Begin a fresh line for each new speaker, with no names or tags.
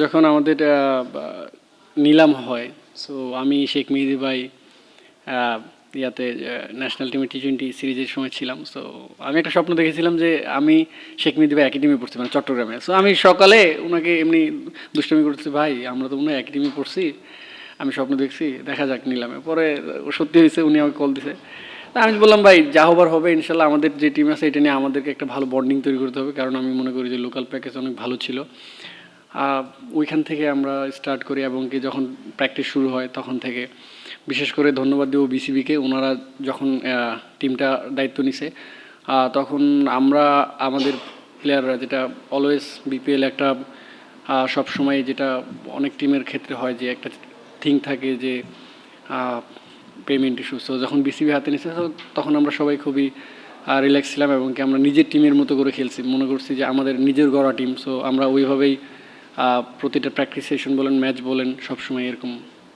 যখন আমাদের নিলাম হয়, সো আমি শেখ মেহেদী ভাই ইয়াতে ন্যাশনাল টিমে টি-20 সিরিজের সময় ছিলাম। সো আমি একটা স্বপ্ন দেখেছিলাম যে আমি শেখ মেহেদী ভাই একই টিমে পড়ছি, মানে চট্টগ্রামে। সো আমি সকালে ওনাকে এমনি দুষ্টামি করতেছি, ভাই আমরা তো মনে হয় একই টিমে পড়ছি, আমি স্বপ্ন দেখছি, দেখা যাক নিলামে। পরে সত্যি হয়েছে, উনি আমাকে কল দিছে। আমি বললাম, ভাই যা হবার হবে ইনশাল্লাহ। আমাদের যে টিম আছে এটা নিয়ে আমাদেরকে একটা ভালো বন্ডিং তৈরি করতে হবে, কারণ আমি মনে করি যে লোকাল প্যাকেজ অনেক ভালো ছিল। ওইখান থেকে আমরা স্টার্ট করি এবং কি যখন প্র্যাকটিস শুরু হয় তখন থেকে বিশেষ করে ধন্যবাদ দেব বিসিবিকে। ওনারা যখন টিমটা দায়িত্ব নিছে তখন আমরা আমাদের প্লেয়াররা, যেটা অলওয়েজ বিপিএল একটা সব সময় যেটা অনেক টিমের ক্ষেত্রে হয় যে একটা থিং থাকে যে পেমেন্ট ইস্যু। সো যখন বিসিবি হাতে নিছে তখন আমরা সবাই খুবই রিল্যাক্স ছিলাম এবং কি আমরা নিজের টিমের মতো করে খেলছি, মনে করছি যে আমাদের নিজের গড়া টিম। সো আমরা ওইভাবেই প্রতিটা প্র্যাকটিস সেশন বলেন, ম্যাচ বলেন, সবসময় এরকম